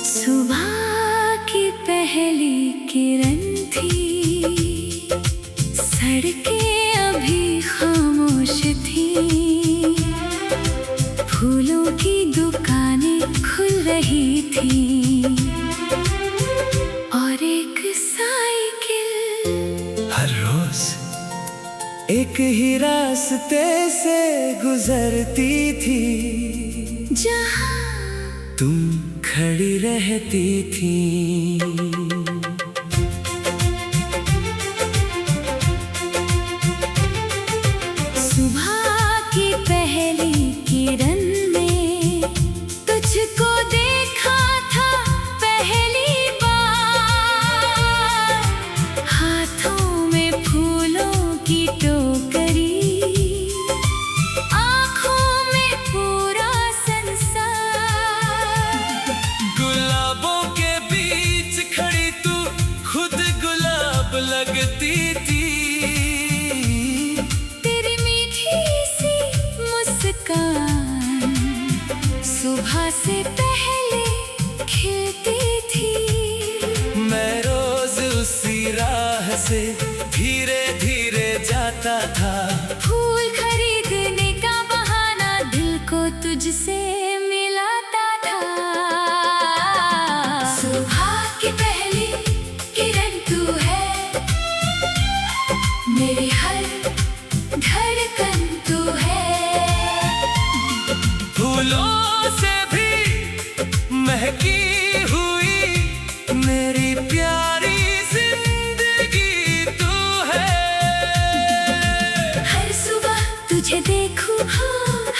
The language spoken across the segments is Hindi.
सुबह की पहली किरण थी, सड़कें अभी खामोश थी, फूलों की दुकानें खुल रही थी और एक साइकिल हर रोज एक ही रास्ते से गुजरती थी, जहाँ तुम खड़ी रहती थी। सुबह की पहली किरण में तुझको देखा था पहली बार, हाथों में फूलों की टोकरी, आँखों में पूरा संसार। गुलाबों के बीच खड़ी तू खुद गुलाब लगती थी, तेरी मीठी सी मुस्कान सुबह से पहले खिलती थी। मैं रोज उसी राह से धीरे धीरे जाता था, फूल खरीदने का बहाना दिल को तुझसे मिलाता था। सुबह की पहली किरण तू है, मेरी हर धड़कन तू है। फूलों से भी महकी हुई मेरी प्यारी जिंदगी तू है। हर सुबह तुझे देखूं,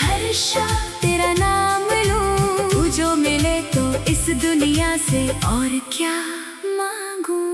हर शाम तेरा नाम लूं, तू जो मिले तो इस दुनिया से और क्या मांगूं।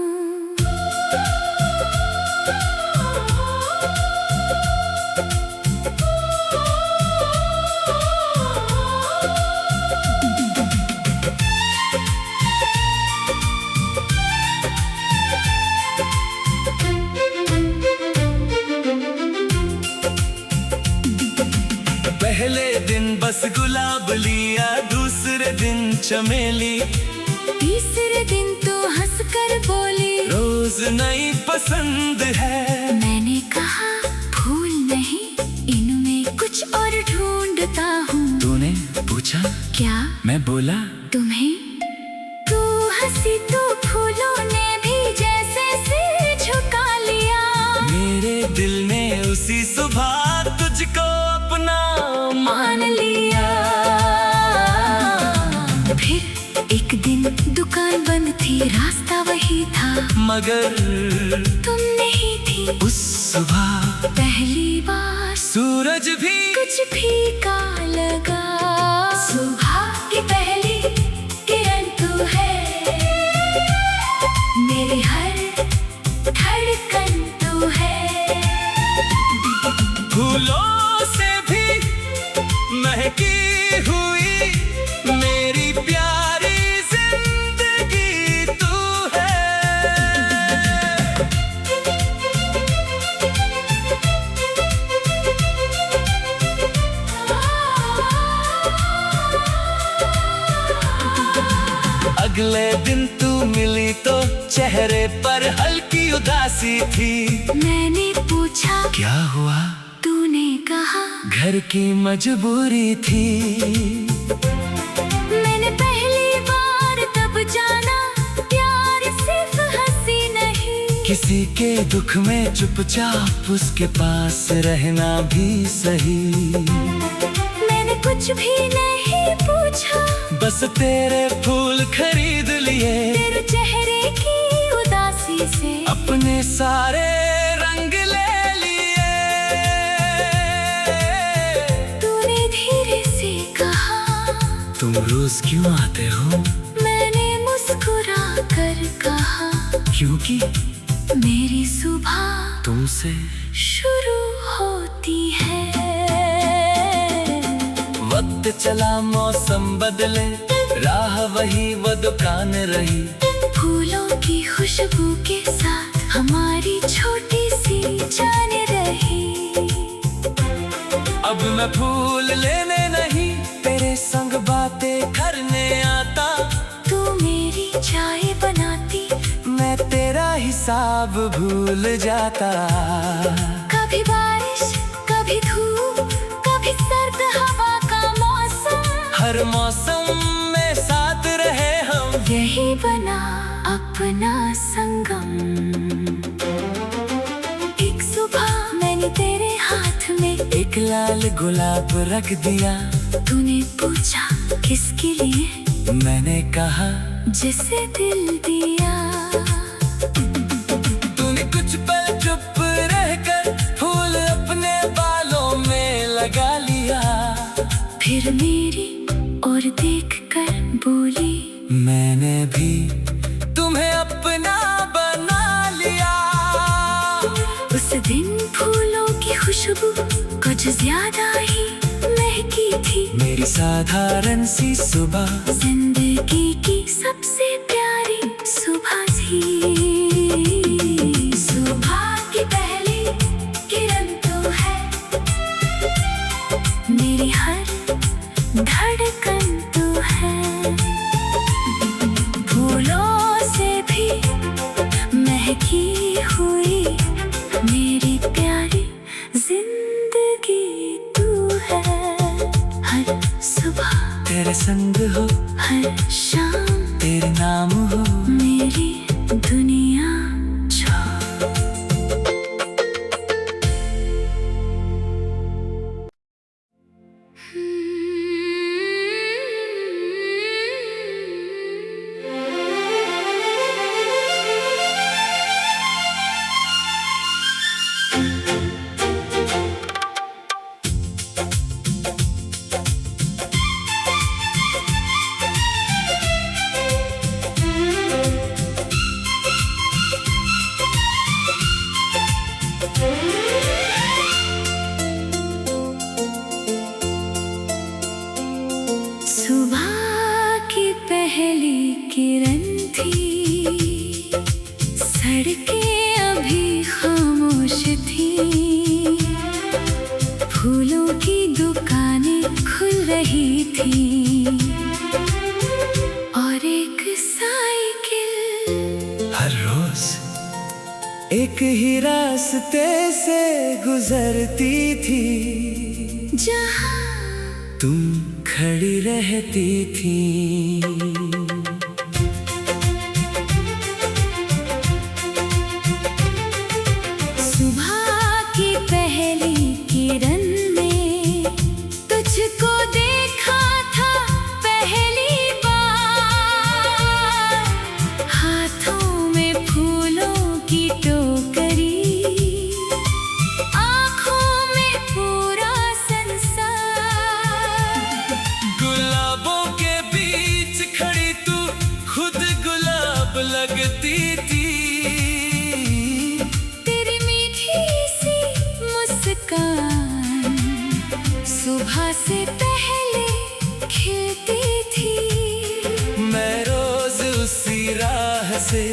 पहले दिन बस गुलाब लिया, दूसरे दिन चमेली, तीसरे दिन तो हंसकर बोली, रोज नई पसंद है। मैंने कहा फूल नहीं, इनमें कुछ और ढूंढता हूँ। तूने पूछा क्या? मैं बोला तुम्हें। तू हंसी तो फूलों ने भी जैसे सिर झुका लिया, मेरे दिल ने उसी सुबह तुझको अपना मान लिया। फिर एक दिन दुकान बंद थी, रास्ता वही था, मगर तुम नहीं थी। उस सुबह पहली बार सूरज भी कुछ फीका लगा। सुबह की पहली किरण तू है, मेरी हर धड़कन तू है। फूलों से भी महकी हुई मेरी प्यारी जिंदगी तू है। अगले दिन तू मिली तो चेहरे पर हल्की उदासी थी। मैंने पूछा क्या हुआ? तूने कहा घर की मजबूरी थी। मैंने पहली बार तब जाना, प्यार सिर्फ हंसी नहीं, किसी के दुख में चुपचाप उसके पास रहना भी सही। मैंने कुछ भी नहीं पूछा, बस तेरे फूल खरीद लिए, तेरे चेहरे की उदासी से अपने सारे रंग ले लिए। तूने धीरे से कहा तुम रोज क्यों आते हो? मैंने मुस्कुरा कर कहा क्योंकि मेरी सुबह तुमसे शुरू होती है। वक्त चला मौसम बदले, राह वही वो दुकान रही। फूलों की खुशबू के साथ हमारी छोटी सी जान रही। अब मैं फूल लेने नहीं, तेरे संग बातें करने आता। तू मेरी चाय बनाती, मैं तेरा हिसाब भूल जाता। कभी बारिश कभी धूप, कभी सर्द हवा का मौसम, हर मौसम में साथ रहे हम, यही बना अपना संगम। एक सुबह मैंने तेरे हाथ में एक लाल गुलाब रख दिया। तूने पूछा किसके लिए, मैंने कहा जिसे दिल दिया। तूने कुछ पल चुप रहकर फूल अपने बालों में लगा लिया। फिर मेरी ओर देखकर बोली, मैंने भी तुम्हें अपना बना लिया। उस दिन फूलों की खुशबू कुछ ज्यादा ही महकी थी। मेरी साधारण सी सुबह जिंदगी की सबसे प्यारी सुबह थी। सुबह की पहली किरण तो है, मेरी हर धड़कन तो है। फूलों से भी महकी हुई मेरी प्यारी जिंदगी तू है। हर सुबह तेरे संग हो, हर शाम तेरे नाम हो, मेरी दुनिया जो। सुबह की पहली किरण थी, सड़कें अभी खामोश थी। फूलों की दुकानें खुल रही थी और एक साइकिल हर रोज एक ही रास्ते से गुजरती थी। जहाँ तुम खड़ी रहती थी। सुबह की पहली किरण में तुझको देखा था पहली बार। हाथों में फूलों की टोकरी, आँखों में पूरा संसार। गुलाबों के बीच खड़ी तू खुद गुलाब लगती थी। तेरी मीठी सी मुस्कान सुबह से पहले खिलती थी। मैं रोज उसी राह से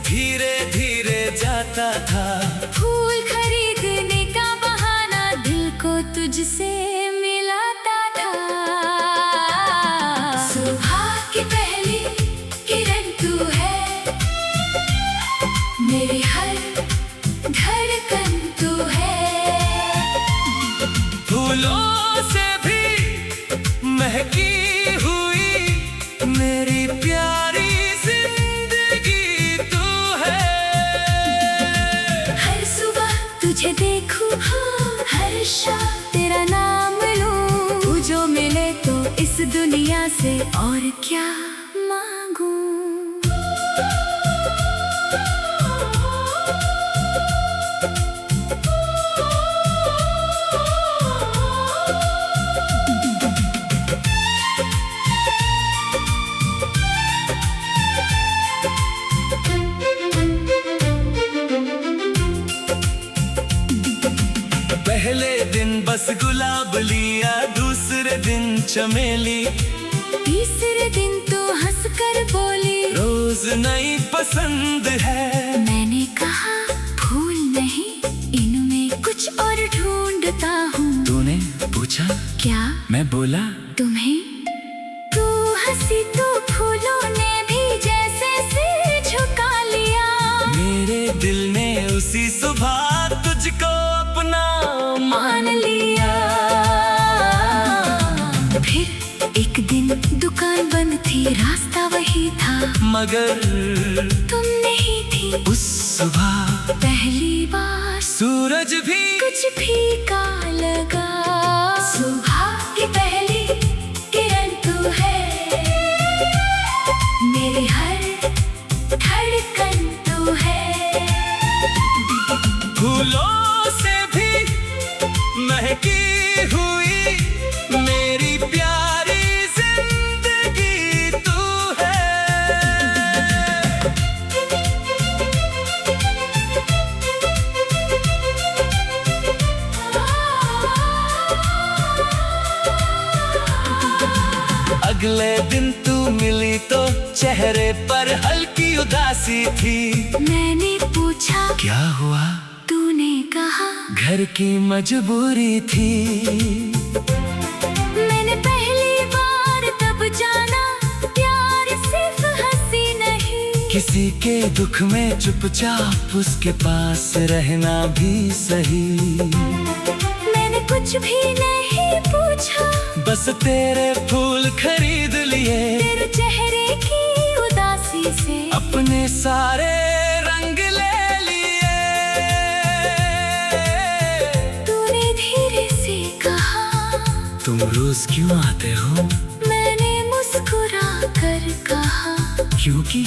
धीरे धीरे जाता था। फूल खरीदने का बहाना दिल को तुझसे मिलाता था। सुबह की पहली किरण तू है, मेरी हर धड़कन तू है। फूलों से भी महकी हुई मेरी प्यारी जिंदगी तू है। हर सुबह तुझे देखूं, हर शाम तेरा नाम लूं। तू जो मिले तो इस दुनिया से और क्या मांगूं। पहले दिन बस गुलाब लिया, दूसरे दूसरे दिन चमेली, तीसरे दिन तो हंसकर बोली रोज नई पसंद है। मैंने कहा फूल नहीं, इनमें कुछ और ढूंढता हूँ। तूने पूछा क्या? मैं बोला तुम्हें। तू हंसी तो फूलों ने भी जैसे सिर झुका लिया। मेरे दिल ने उसी सुबह तुझको अपना मान लिया। फिर एक दिन दुकान बंद थी, रास्ता वही था, मगर तुम नहीं थी। उस सुबह पहली बार सूरज भी कुछ फीका लगा। सुबह की पहली किरण तू है, मेरी हर धड़कन तू है। फूलों से भी महकी हुई मेरी प्यारी जिंदगी तू है। अगले दिन तू मिली तो चेहरे पर हल्की उदासी थी। मैंने पूछा क्या हुआ? तूने कहा घर की मजबूरी थी। मैंने पहली बार तब जाना, प्यार सिर्फ हंसी नहीं। किसी के दुख में चुपचाप उसके पास रहना भी सही। मैंने कुछ भी नहीं पूछा, बस तेरे फूल खरीद लिए। तेरे चेहरे की उदासी से अपने सारे रंग ले लिए। तूने धीरे से कहा तुम रोज क्यों आते हो? मैंने मुस्कुरा कर कहा क्योंकि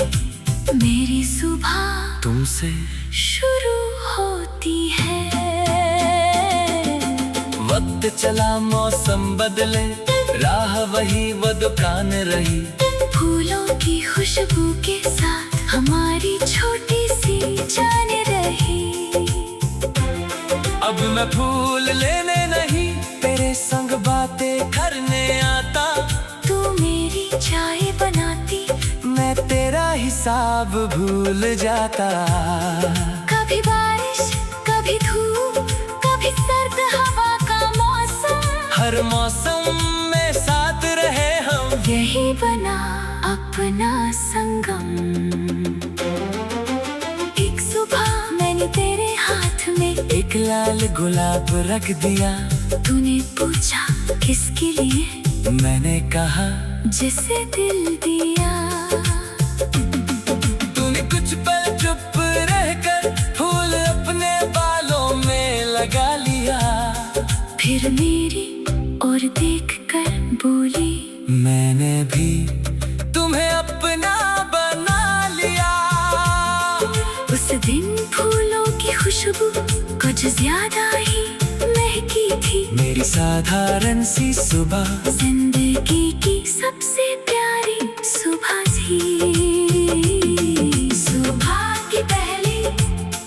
मेरी सुबह तुमसे शुरू होती है। वक्त चला मौसम बदले, राह वही वो दुकान रही। फूलों की खुशबू के साथ हमारी छोटी सी जान रही। अब मैं फूल लेने नहीं, तेरे संग बातें करने आता। तू मेरी चाय बनाती, मैं तेरा हिसाब भूल जाता। कभी बारिश कभी धूप, कभी सर्द हवा का मौसम। हर मौसम में साथ रहे हम, यही बना अपना संगम। एक सुबह मैंने तेरे हाथ में एक लाल गुलाब रख दिया। तूने पूछा किसके लिए? मैंने कहा जिसे दिल दिया। तूने कुछ पल चुप रहकर फूल अपने बालों में लगा लिया। फिर मेरी और देखकर बोली मैंने भी तुम्हें अपना बना लिया। उस दिन फूलों की खुशबू कुछ ज्यादा ही महकी थी। मेरी साधारण सी सुबह जिंदगी की सबसे प्यारी सुबह थी। सुबह की पहली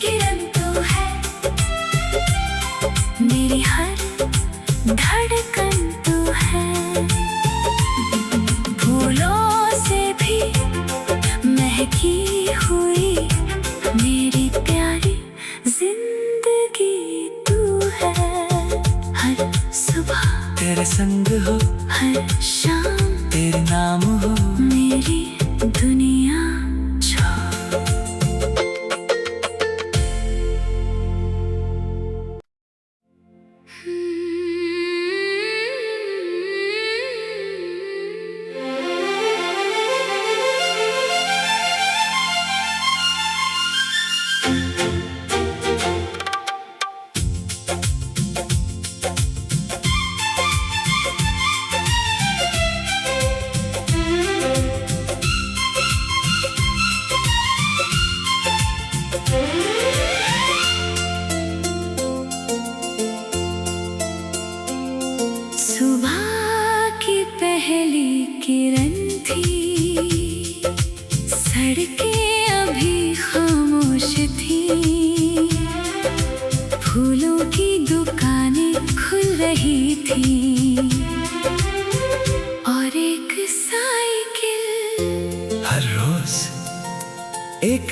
किरण तू है, मेरी हर धड़कन तू है। फूलों से भी महकी हुई मेरी प्यारी जिंदगी तू है। हर सुबह तेरे संग हो, हर शाम तेरे नाम हो मेरी दुनिया जो।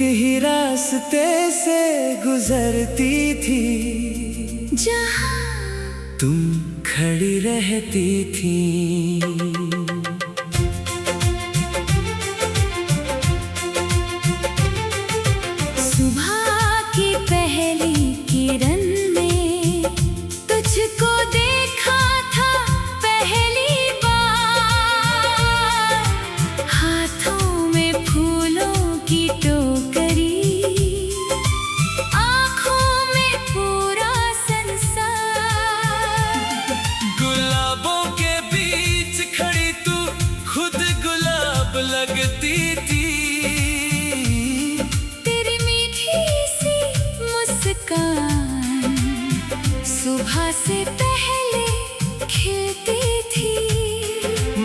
एक ही रास्ते से गुजरती थी, जहाँ तुम खड़ी रहती थी। सुबह की पहली किरण में तुझको देखा था पहली बार, हाथों में फूलों की टोकरी, आँखों में पूरा संसार। गुलाबों के बीच खड़ी तू खुद गुलाब लगती थी। तेरी मीठी सी मुस्कान सुबह से पहले खिलती थी।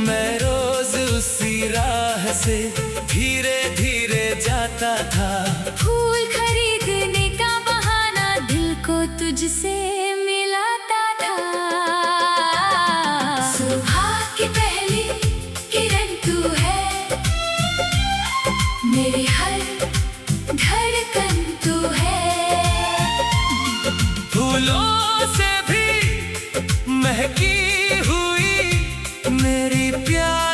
मैं रोज उसी राह से धीरे धीरे जाता था। फूल खरीदने का बहाना दिल को तुझसे मिलाता था। सुबह की पहली किरण तू है, मेरी हर धड़कन तू है। फूलों से भी महकी हुई मेरी प्यार